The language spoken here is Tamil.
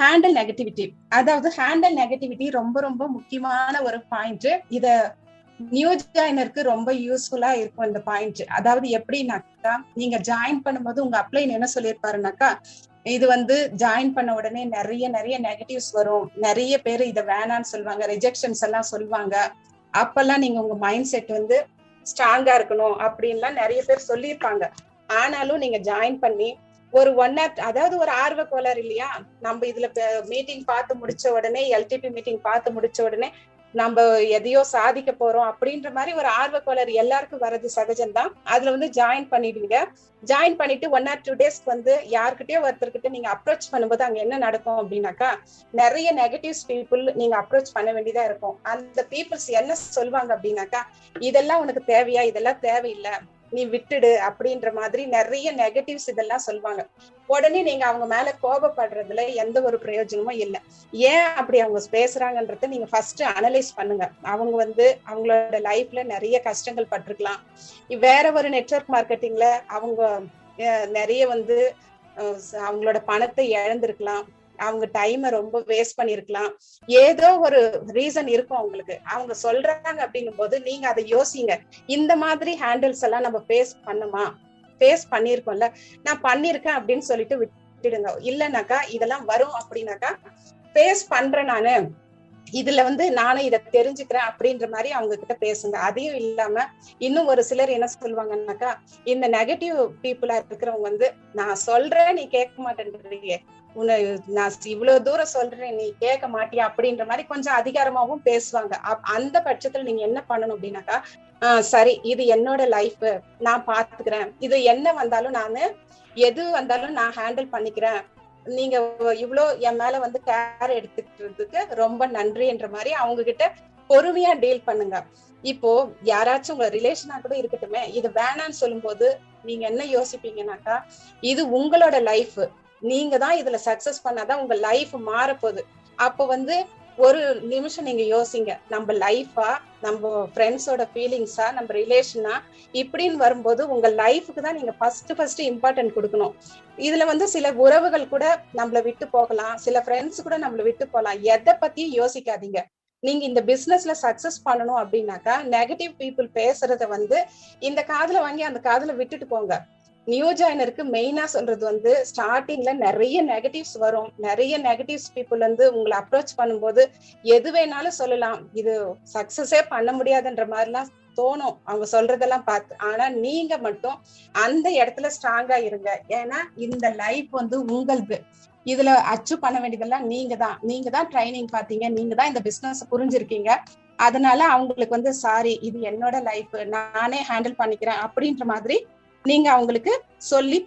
Handle negativity. அதாவது ஹேண்டில் நெகட்டிவிட்டி ரொம்ப ரொம்ப முக்கியமான ஒரு பாயிண்ட். இத நியூ ஜாயினருக்கு ரொம்ப யூஸ்ஃபுல்லா இருக்கும் இந்த பாயிண்ட். அதாவது எப்படின்னாக்கா, நீங்க ஜாயின் பண்ணும்போது உங்க அப்ளைன் என்ன சொல்லியிருப்பாருனாக்கா, இது வந்து ஜாயின் பண்ண உடனே நிறைய நிறைய நெகட்டிவ்ஸ் வரும், நிறைய பேர் இதை வேணான்னு சொல்லுவாங்க, ரிஜெக்ஷன்ஸ் எல்லாம் சொல்லுவாங்க. அப்பெல்லாம் நீங்க உங்க மைண்ட் செட் வந்து ஸ்ட்ராங்கா இருக்கணும் அப்படின்லாம் நிறைய பேர் சொல்லியிருப்பாங்க. ஆனாலும் நீங்க ஜாயின் பண்ணி ஒரு அதாவது ஒரு ஆர்வ கோளாறு இல்லையா, நம்ம இதுல மீட்டிங் பார்த்து முடிச்ச உடனே, எல்டிபி மீட்டிங் பார்த்து முடிச்ச உடனே நம்ம எதையோ சாதிக்க போறோம் அப்படின்ற மாதிரி ஒரு ஆர்வ கோளாறு எல்லாருக்கும் வர்றது சகஜம்தான். அதுல வந்து ஜாயின் பண்ணிடுவீங்க. ஜாயின் பண்ணிட்டு 1 or 2 days வந்து யாருக்கிட்டயோ ஒருத்தர்கிட்ட நீங்க அப்ரோச் பண்ணும்போது அங்க என்ன நடக்கும் அப்படின்னாக்கா, நிறைய நெகட்டிவ்ஸ் பீப்புள் நீங்க அப்ரோச் பண்ண வேண்டியதா இருக்கும். அந்த பீப்புள்ஸ் என்ன சொல்லுவாங்க அப்படின்னாக்கா, இதெல்லாம் உனக்கு தேவையா, இதெல்லாம் தேவையில்லை, நீ விட்டுடு அப்படின்ற மாதிரி நிறைய நெகட்டிவ்ஸ் இதெல்லாம் சொல்லுவாங்க. உடனே நீங்க அவங்க மேல கோபப்படுறதுல எந்த ஒரு பிரயோஜனமும் இல்லை. ஏன் அப்படி அவங்க பேசுறாங்கன்றத நீங்க ஃபர்ஸ்ட் அனலைஸ் பண்ணுங்க. அவங்க வந்து அவங்களோட லைஃப்ல நிறைய கஷ்டங்கள் பட்டிருக்கலாம். வேற ஒரு நெட்வொர்க் மார்க்கெட்டிங்ல அவங்க நிறைய வந்து அவங்களோட பணத்தை இழந்திருக்கலாம், அவங்க டைமை ரொம்ப வேஸ்ட் பண்ணிருக்கலாம். ஏதோ ஒரு ரீசன் இருக்கும் அவங்களுக்கு. அவங்க சொல்றாங்க அப்படிங்கும் போது நீங்க அதை யோசிங்க. இந்த மாதிரி ஹேண்டில்ஸ் எல்லாம் நம்ம ஃபேஸ் பண்ணிருக்கோம்ல, நான் பண்ணிருக்கேன் அப்படின்னு சொல்லிட்டு விட்டுடுங்க. இல்லைனாக்கா இதெல்லாம் வரும் அப்படின்னாக்கா, ஃபேஸ் பண்றேன் நானு, இதுல வந்து நானும் இதை தெரிஞ்சுக்கிறேன் அப்படின்ற மாதிரி அவங்க கிட்ட பேசுங்க. அதையும் இல்லாம இன்னும் ஒரு சிலர் என்ன சொல்லுவாங்கன்னாக்கா, இந்த நெகட்டிவ் பீப்புளா இருக்கிறவங்க வந்து, நான் சொல்றேன் நீ கேட்க மாட்டேன்றீங்க, உன்னை நான் இவ்வளவு தூரம் சொல்றேன் நீ கேட்க மாட்டியா அப்படின்ற மாதிரி கொஞ்சம் அதிகாரமாவும் பேசுவாங்க. அந்த பட்சத்துல நீங்க என்ன பண்ணணும் அப்படின்னாக்கா, சரி இது என்னோட லைஃப், நான் பாத்துக்கிறேன், இது என்ன வந்தாலும் எது வந்தாலும் நான் ஹேண்டில் பண்ணிக்கிறேன், நீங்க இவ்வளோ என் மேல வந்து கேர் எடுத்துக்கிறதுக்கு ரொம்ப நன்றி என்ற மாதிரி அவங்க கிட்ட பொறுமையா டீல் பண்ணுங்க. இப்போ யாராச்சும் உங்க ரிலேஷனா கூட இருக்கட்டுமே, இது வேணான்னு சொல்லும் போது நீங்க என்ன யோசிப்பீங்கன்னாக்கா, இது உங்களோட லைஃப், நீங்க தான் இதுல சக்சஸ் பண்ணாதான் உங்க லைஃப் மாறப்போகுது. அப்ப வந்து ஒரு நிமிஷம் நீங்க யோசிங்க, நம்ம லைஃபா, நம்ம ஃப்ரெண்ட்ஸோட ஃபீலிங்ஸா, நம்ம ரிலேஷனா இப்படின்னு வரும்போது உங்க லைஃபுக்கு தான் நீங்க ஃபர்ஸ்ட் இம்பார்ட்டன்ட் கொடுக்கணும். இதுல வந்து சில உறவுகள் கூட நம்மள விட்டு போகலாம், சில ஃப்ரெண்ட்ஸ் கூட நம்மள விட்டு போகலாம். எதை பத்தியும் யோசிக்காதீங்க. நீங்க இந்த பிசினஸ்ல சக்சஸ் பண்ணணும் அப்படின்னாக்கா, நெகட்டிவ் பீப்புள் பேசுறத வந்து இந்த காதுல வாங்கி அந்த காதுல விட்டுட்டு போங்க. நியூ ஜாயினருக்கு மெயினா சொல்றது வந்து, ஸ்டார்டிங்ல நிறைய நெகட்டிவ்ஸ் வரும், நிறைய நெகட்டிவ்ஸ் பீப்புள் வந்து உங்களை அப்ரோச் பண்ணும்போது எது வேணாலும் சொல்லலாம், இது சக்சஸே பண்ண முடியாதுன்ற மாதிரிலாம் தோணும் அவங்க சொல்றதெல்லாம் பார்த்து. ஆனா நீங்க மட்டும் அந்த இடத்துல ஸ்ட்ராங்கா இருங்க. ஏன்னா இந்த லைஃப் வந்து உங்களது. இதுல அச்சீவ் பண்ண வேண்டியதெல்லாம் நீங்க தான் ட்ரைனிங் பாத்தீங்க, நீங்க தான் இந்த பிசினஸ் புரிஞ்சிருக்கீங்க. அதனால அவங்களுக்கு வந்து சாரி, இது என்னோட லைஃப், நானே ஹேண்டில் பண்ணிக்கிறேன் அப்படின்ற மாதிரி நீங்க அவங்களுக்கு சொல்லி